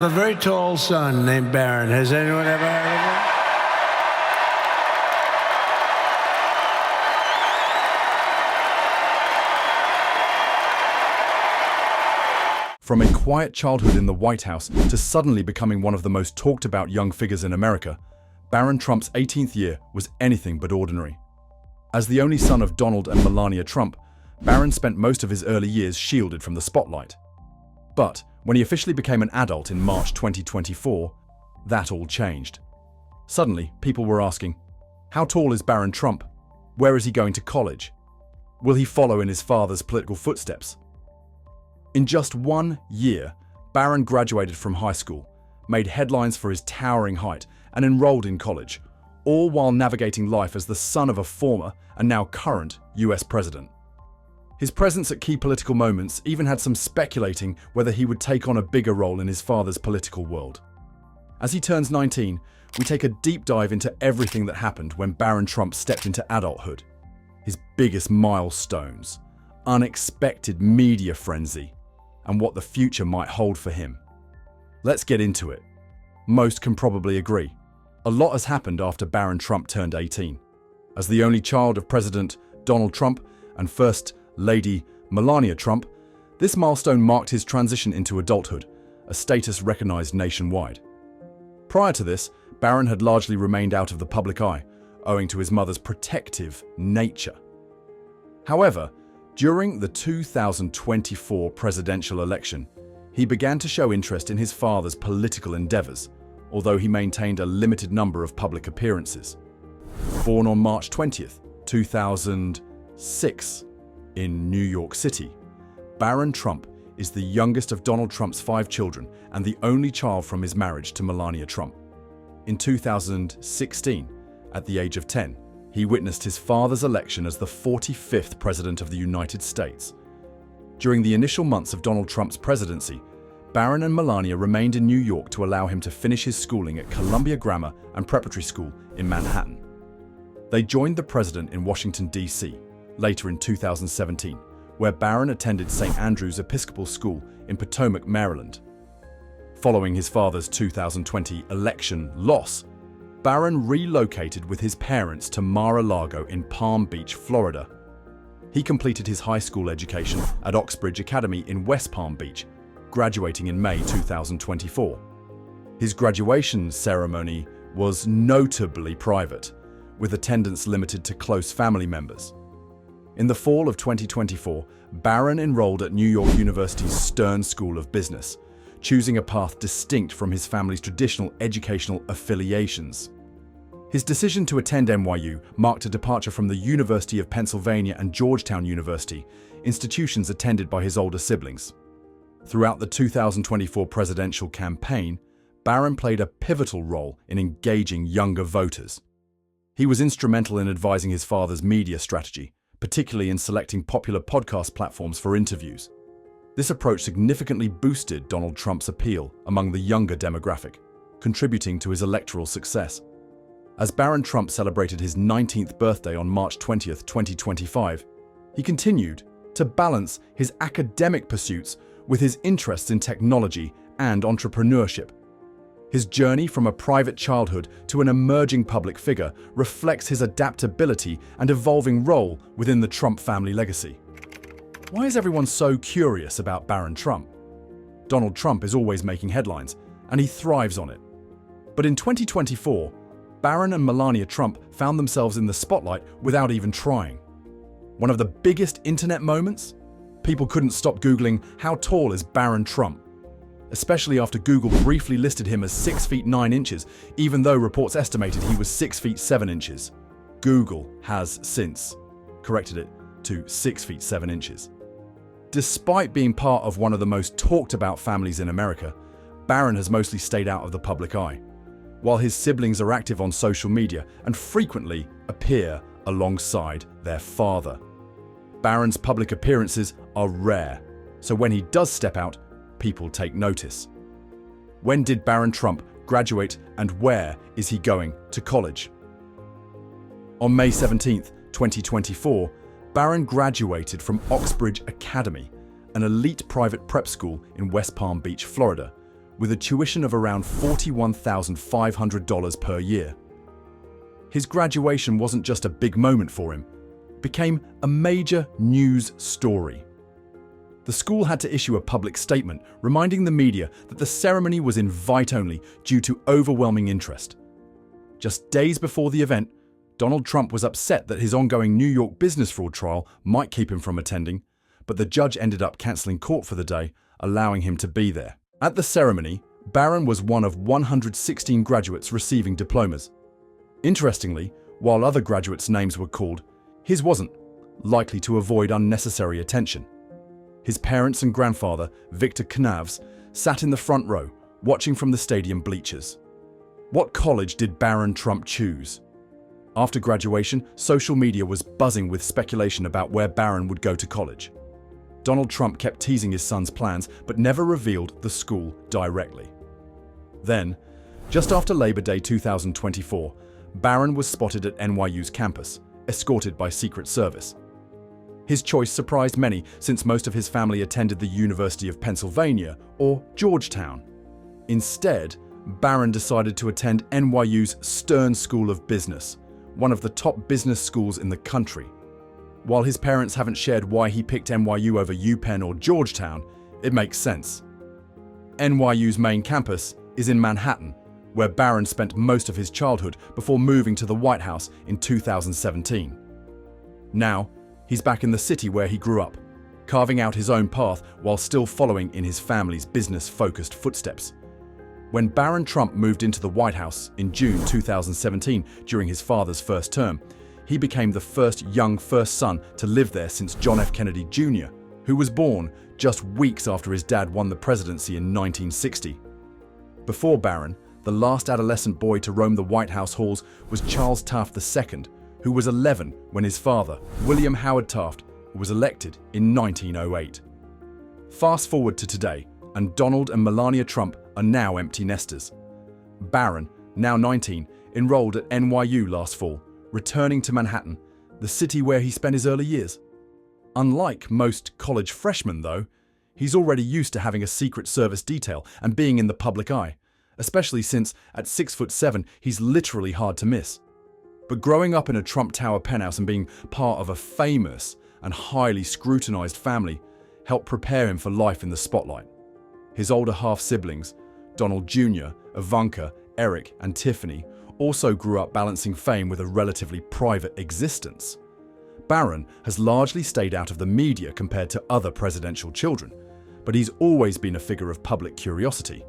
A very tall son named Barron. Has anyone ever heard of him? From a quiet childhood in the White House to suddenly becoming one of the most talked about young figures in America, Barron Trump's 18th year was anything but ordinary. As the only son of Donald and Melania Trump, Barron spent most of his early years shielded from the spotlight. But when he officially became an adult in March 2024, that all changed. Suddenly, people were asking, how tall is Barron Trump? Where is he going to college? Will he follow in his father's political footsteps? In just 1 year, Barron graduated from high school, made headlines for his towering height, and enrolled in college, all while navigating life as the son of a former and now current US president. His presence at key political moments even had some speculating whether he would take on a bigger role in his father's political world. As he turns 19, we take a deep dive into everything that happened when Barron Trump stepped into adulthood. His biggest milestones, unexpected media frenzy, and what the future might hold for him. Let's get into it. Most can probably agree. A lot has happened after Barron Trump turned 18. As the only child of President Donald Trump and First Lady Melania Trump, this milestone marked his transition into adulthood, a status recognized nationwide. Prior to this, Barron had largely remained out of the public eye, owing to his mother's protective nature. However, during the 2024 presidential election, he began to show interest in his father's political endeavors, although he maintained a limited number of public appearances. Born on March 20th, 2006, in New York City, Barron Trump is the youngest of Donald Trump's 5 children and the only child from his marriage to Melania Trump. In 2016, at the age of 10, he witnessed his father's election as the 45th President of the United States. During the initial months of Donald Trump's presidency, Barron and Melania remained in New York to allow him to finish his schooling at Columbia Grammar and Preparatory School in Manhattan. They joined the president in Washington, D.C., later in 2017, where Barron attended St. Andrew's Episcopal School in Potomac, Maryland. Following his father's 2020 election loss, Barron relocated with his parents to Mar-a-Lago in Palm Beach, Florida. He completed his high school education at Oxbridge Academy in West Palm Beach, graduating in May 2024. His graduation ceremony was notably private, with attendance limited to close family members. In the fall of 2024, Barron enrolled at New York University's Stern School of Business, choosing a path distinct from his family's traditional educational affiliations. His decision to attend NYU marked a departure from the University of Pennsylvania and Georgetown University, institutions attended by his older siblings. Throughout the 2024 presidential campaign, Barron played a pivotal role in engaging younger voters. He was instrumental in advising his father's media strategy, particularly in selecting popular podcast platforms for interviews. This approach significantly boosted Donald Trump's appeal among the younger demographic, contributing to his electoral success. As Barron Trump celebrated his 19th birthday on March 20th, 2025, he continued to balance his academic pursuits with his interests in technology and entrepreneurship. His journey from a private childhood to an emerging public figure reflects his adaptability and evolving role within the Trump family legacy. Why is everyone so curious about Barron Trump? Donald Trump is always making headlines, and he thrives on it. But in 2024, Barron and Melania Trump found themselves in the spotlight without even trying. One of the biggest internet moments? People couldn't stop Googling, how tall is Barron Trump? Especially after Google briefly listed him as 6 feet 9 inches, even though reports estimated he was 6 feet 7 inches. Google has since corrected it to 6 feet 7 inches. Despite being part of one of the most talked about families in America, Barron has mostly stayed out of the public eye, while his siblings are active on social media and frequently appear alongside their father. Barron's public appearances are rare, so when he does step out, people take notice. When did Barron Trump graduate and where is he going to college? On May 17th, 2024, Barron graduated from Oxbridge Academy, an elite private prep school in West Palm Beach, Florida, with a tuition of around $41,500 per year. His graduation wasn't just a big moment for him, it became a major news story. The school had to issue a public statement reminding the media that the ceremony was invite-only due to overwhelming interest. Just days before the event, Donald Trump was upset that his ongoing New York business fraud trial might keep him from attending, but the judge ended up cancelling court for the day, allowing him to be there. At the ceremony, Barron was one of 116 graduates receiving diplomas. Interestingly, while other graduates' names were called, his wasn't, likely to avoid unnecessary attention. His parents and grandfather, Victor Knavs, sat in the front row, watching from the stadium bleachers. What college did Barron Trump choose? After graduation, social media was buzzing with speculation about where Barron would go to college. Donald Trump kept teasing his son's plans, but never revealed the school directly. Then, just after Labor Day 2024, Barron was spotted at NYU's campus, escorted by Secret Service. His choice surprised many since most of his family attended the University of Pennsylvania or Georgetown. Instead, Barron decided to attend NYU's Stern School of Business, one of the top business schools in the country. While his parents haven't shared why he picked NYU over UPenn or Georgetown, it makes sense. NYU's main campus is in Manhattan, where Barron spent most of his childhood before moving to the White House in 2017. Now, he's back in the city where he grew up, carving out his own path while still following in his family's business-focused footsteps. When Barron Trump moved into the White House in June 2017 during his father's first term, he became the first young first son to live there since John F. Kennedy Jr., who was born just weeks after his dad won the presidency in 1960. Before Barron, the last adolescent boy to roam the White House halls was Charles Taft II, who was 11 when his father, William Howard Taft, was elected in 1908. Fast forward to today, and Donald and Melania Trump are now empty nesters. Barron, now 19, enrolled at NYU last fall, returning to Manhattan, the city where he spent his early years. Unlike most college freshmen, though, he's already used to having a Secret Service detail and being in the public eye, especially since, at 6'7", he's literally hard to miss. But growing up in a Trump Tower penthouse and being part of a famous and highly scrutinized family helped prepare him for life in the spotlight. His older half-siblings, Donald Jr., Ivanka, Eric, and Tiffany, also grew up balancing fame with a relatively private existence. Barron has largely stayed out of the media compared to other presidential children, but he's always been a figure of public curiosity.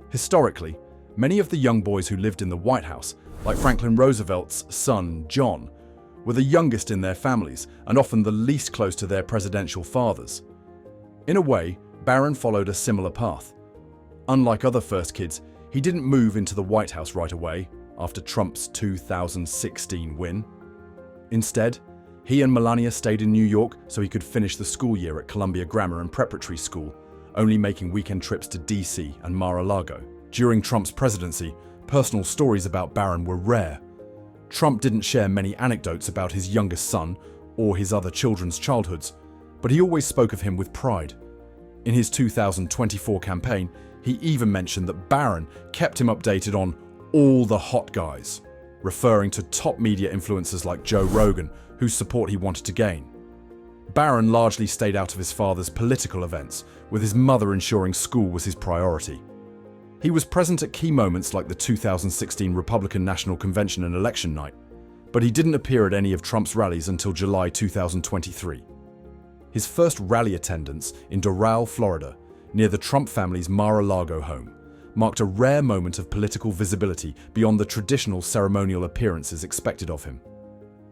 Historically, many of the young boys who lived in the White House, like Franklin Roosevelt's son, John, were the youngest in their families and often the least close to their presidential fathers. In a way, Barron followed a similar path. Unlike other first kids, he didn't move into the White House right away after Trump's 2016 win. Instead, he and Melania stayed in New York so he could finish the school year at Columbia Grammar and Preparatory School, only making weekend trips to DC and Mar-a-Lago. During Trump's presidency, personal stories about Barron were rare. Trump didn't share many anecdotes about his youngest son or his other children's childhoods, but he always spoke of him with pride. In his 2024 campaign, he even mentioned that Barron kept him updated on all the hot guys, referring to top media influencers like Joe Rogan, whose support he wanted to gain. Barron largely stayed out of his father's political events, with his mother ensuring school was his priority. He was present at key moments like the 2016 Republican National Convention and election night, but he didn't appear at any of Trump's rallies until July 2023. His first rally attendance in Doral, Florida, near the Trump family's Mar-a-Lago home, marked a rare moment of political visibility beyond the traditional ceremonial appearances expected of him.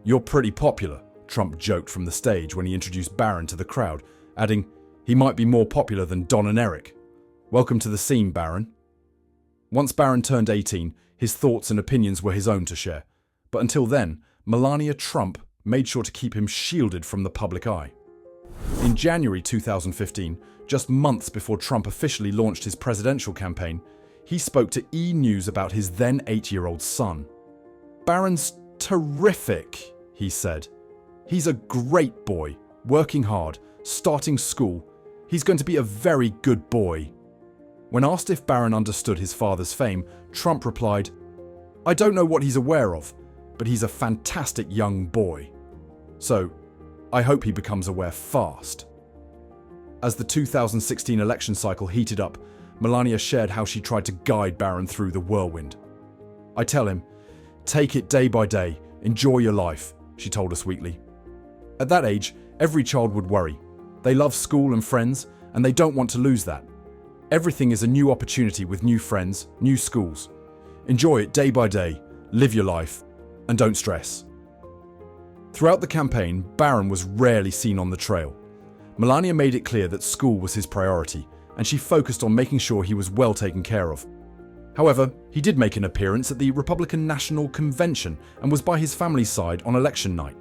"You're pretty popular," Trump joked from the stage when he introduced Barron to the crowd, adding, "He might be more popular than Don and Eric. Welcome to the scene, Barron." Once Barron turned 18, his thoughts and opinions were his own to share. But until then, Melania Trump made sure to keep him shielded from the public eye. In January 2015, just months before Trump officially launched his presidential campaign, he spoke to E! News about his then 8-year-old son. "Barron's terrific," he said. "He's a great boy, working hard, starting school. He's going to be a very good boy." When asked if Barron understood his father's fame, Trump replied, "I don't know what he's aware of, but he's a fantastic young boy. So, I hope he becomes aware fast." As the 2016 election cycle heated up, Melania shared how she tried to guide Barron through the whirlwind. "I tell him, take it day by day, enjoy your life," she told Us Weekly. At that age, every child would worry. They love school and friends, and they don't want to lose that. Everything is a new opportunity with new friends, new schools. Enjoy it day by day, live your life, and don't stress. Throughout the campaign, Barron was rarely seen on the trail. Melania made it clear that school was his priority, and she focused on making sure he was well taken care of. However, he did make an appearance at the Republican National Convention and was by his family's side on election night.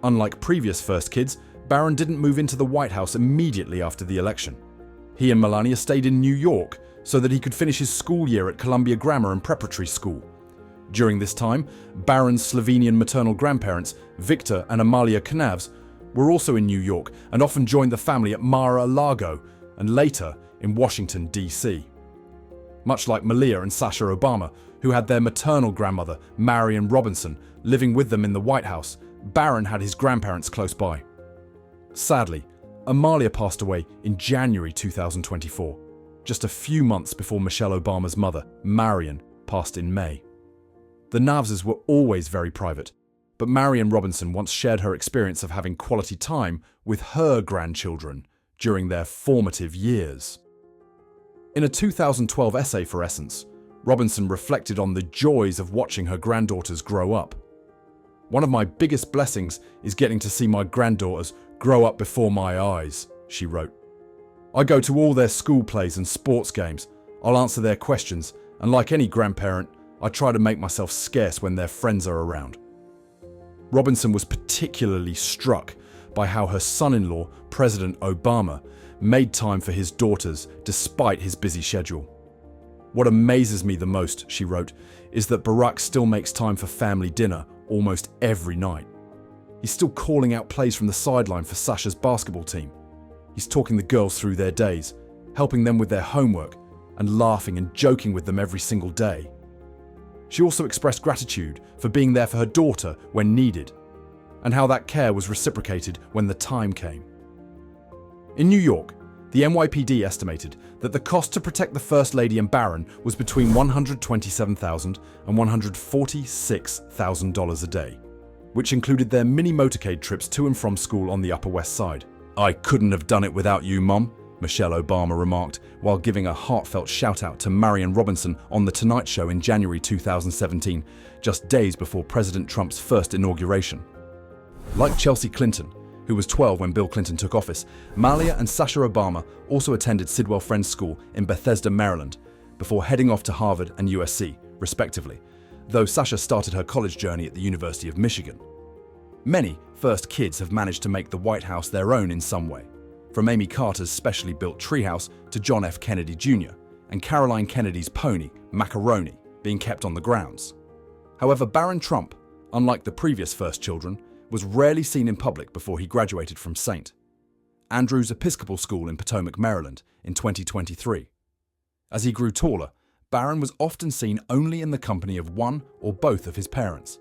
Unlike previous first kids, Barron didn't move into the White House immediately after the election. He and Melania stayed in New York so that he could finish his school year at Columbia Grammar and Preparatory School. During this time, Barron's Slovenian maternal grandparents, Victor and Amalia Knavs, were also in New York and often joined the family at Mar-a-Lago and later in Washington, D.C. Much like Malia and Sasha Obama, who had their maternal grandmother, Marion Robinson, living with them in the White House, Barron had his grandparents close by. Sadly, Amalia passed away in January 2024, just a few months before Michelle Obama's mother, Marion, passed in May. The Knavses were always very private, but Marion Robinson once shared her experience of having quality time with her grandchildren during their formative years. In a 2012 essay for Essence, Robinson reflected on the joys of watching her granddaughters grow up. "One of my biggest blessings is getting to see my granddaughters grow up before my eyes," she wrote. "I go to all their school plays and sports games. I'll answer their questions, and like any grandparent, I try to make myself scarce when their friends are around." Robinson was particularly struck by how her son-in-law, President Obama, made time for his daughters despite his busy schedule. "What amazes me the most," she wrote, "is that Barack still makes time for family dinner almost every night. He's still calling out plays from the sideline for Sasha's basketball team. He's talking the girls through their days, helping them with their homework, and laughing and joking with them every single day." She also expressed gratitude for being there for her daughter when needed, and how that care was reciprocated when the time came. In New York, the NYPD estimated that the cost to protect the First Lady and Barron was between $127,000 and $146,000 a day, which included their mini motorcade trips to and from school on the Upper West Side. "I couldn't have done it without you, Mom," Michelle Obama remarked while giving a heartfelt shout-out to Marion Robinson on The Tonight Show in January 2017, just days before President Trump's first inauguration. Like Chelsea Clinton, who was 12 when Bill Clinton took office, Malia and Sasha Obama also attended Sidwell Friends School in Bethesda, Maryland, before heading off to Harvard and USC, respectively, though Sasha started her college journey at the University of Michigan. Many first kids have managed to make the White House their own in some way, from Amy Carter's specially built treehouse to John F. Kennedy Jr. and Caroline Kennedy's pony, Macaroni, being kept on the grounds. However, Barron Trump, unlike the previous first children, was rarely seen in public before he graduated from St. Andrew's Episcopal School in Potomac, Maryland, in 2023. As he grew taller, Barron was often seen only in the company of one or both of his parents.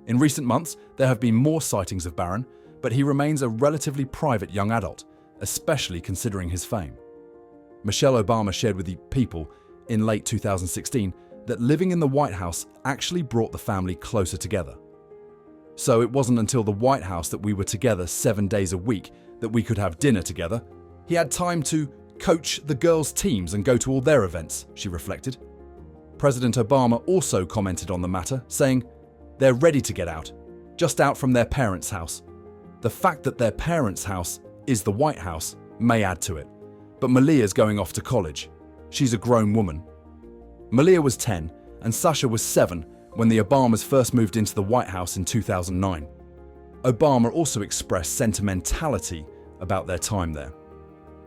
In recent months, there have been more sightings of Barron, but he remains a relatively private young adult, especially considering his fame. Michelle Obama shared with the People in late 2016 that living in the White House actually brought the family closer together. "So it wasn't until the White House that we were together 7 days a week that we could have dinner together. He had time to coach the girls' teams and go to all their events," she reflected. President Obama also commented on the matter, saying, "They're ready to get out, just out from their parents' house. The fact that their parents' house is the White House may add to it, but Malia's going off to college. She's a grown woman." Malia was 10 and Sasha was 7 when the Obamas first moved into the White House in 2009. Obama also expressed sentimentality about their time there.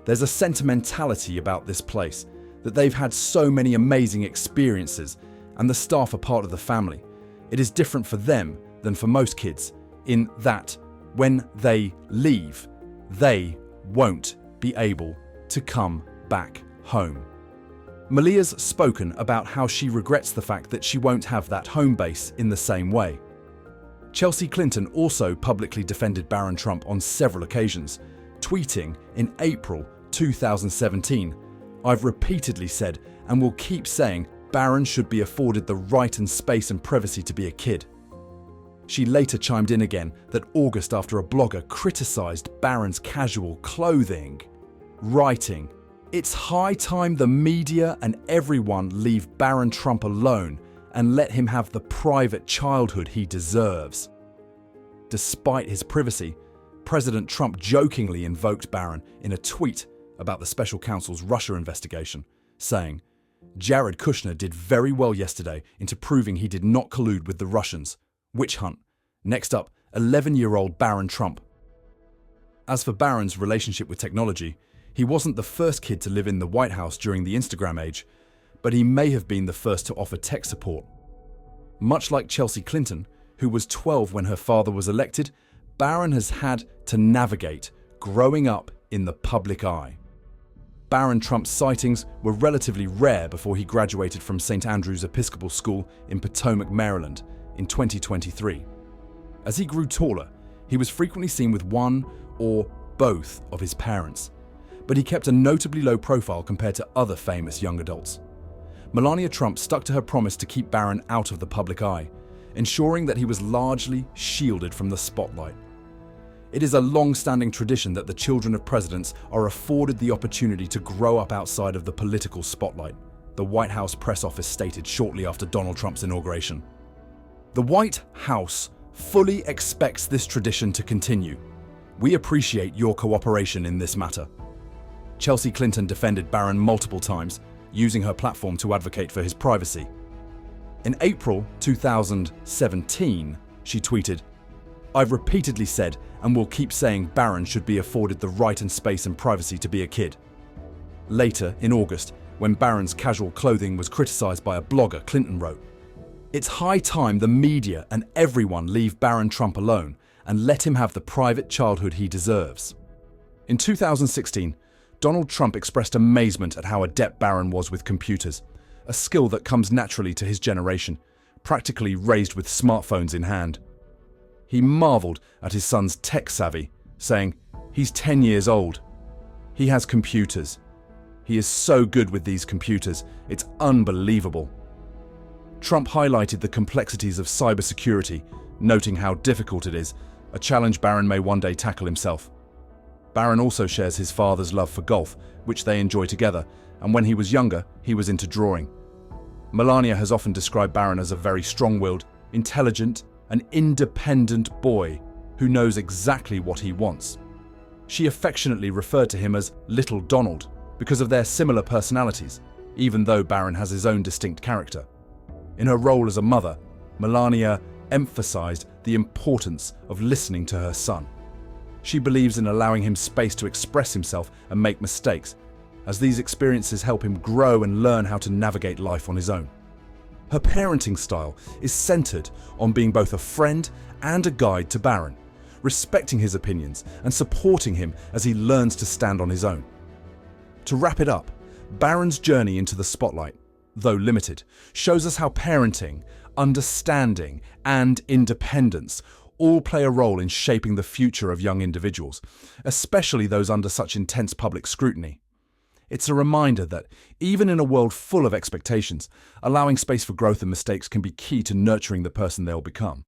"There's a sentimentality about this place, that they've had so many amazing experiences, and the staff are part of the family. It is different for them than for most kids, in that when they leave, they won't be able to come back home." Malia's spoken about how she regrets the fact that she won't have that home base in the same way. Chelsea Clinton also publicly defended Barron Trump on several occasions, tweeting in April 2017, "I've repeatedly said and will keep saying Barron should be afforded the right and space and privacy to be a kid." She later chimed in again that August after a blogger criticised Barron's casual clothing, writing, "It's high time the media and everyone leave Barron Trump alone and let him have the private childhood he deserves." Despite his privacy, President Trump jokingly invoked Barron in a tweet about the special counsel's Russia investigation, saying, "Jared Kushner did very well yesterday into proving he did not collude with the Russians. Witch hunt. Next up, 11-year-old Barron Trump." As for Barron's relationship with technology, he wasn't the first kid to live in the White House during the Instagram age, but he may have been the first to offer tech support. Much like Chelsea Clinton, who was 12 when her father was elected, Barron has had to navigate growing up in the public eye. Barron Trump's sightings were relatively rare before he graduated from St. Andrew's Episcopal School in Potomac, Maryland, in 2023. As he grew taller, he was frequently seen with one or both of his parents, but he kept a notably low profile compared to other famous young adults. Melania Trump stuck to her promise to keep Barron out of the public eye, ensuring that he was largely shielded from the spotlight. It is a long-standing tradition that the children of presidents are afforded the opportunity to grow up outside of the political spotlight, the White House press office stated shortly after Donald Trump's inauguration. The White House fully expects this tradition to continue. We appreciate your cooperation in this matter. Chelsea Clinton defended Barron multiple times, using her platform to advocate for his privacy. In April 2017, she tweeted, "I've repeatedly said and will keep saying Barron should be afforded the right and space and privacy to be a kid." Later, in August, when Barron's casual clothing was criticized by a blogger, Clinton wrote, "It's high time the media and everyone leave Barron Trump alone and let him have the private childhood he deserves." In 2016, Donald Trump expressed amazement at how adept Barron was with computers, a skill that comes naturally to his generation, practically raised with smartphones in hand. He marveled at his son's tech savvy, saying, "He's 10 years old. He has computers. He is so good with these computers, it's unbelievable." Trump highlighted the complexities of cybersecurity, noting how difficult it is, a challenge Barron may one day tackle himself. Barron also shares his father's love for golf, which they enjoy together, and when he was younger, he was into drawing. Melania has often described Barron as a very strong-willed, intelligent, and independent boy who knows exactly what he wants. She affectionately referred to him as Little Donald because of their similar personalities, even though Barron has his own distinct character. In her role as a mother, Melania emphasized the importance of listening to her son. She believes in allowing him space to express himself and make mistakes, as these experiences help him grow and learn how to navigate life on his own. Her parenting style is centered on being both a friend and a guide to Barron, respecting his opinions and supporting him as he learns to stand on his own. To wrap it up, Barron's journey into the spotlight, though limited, shows us how parenting, understanding, and independence all play a role in shaping the future of young individuals, especially those under such intense public scrutiny. It's a reminder that, even in a world full of expectations, allowing space for growth and mistakes can be key to nurturing the person they'll become.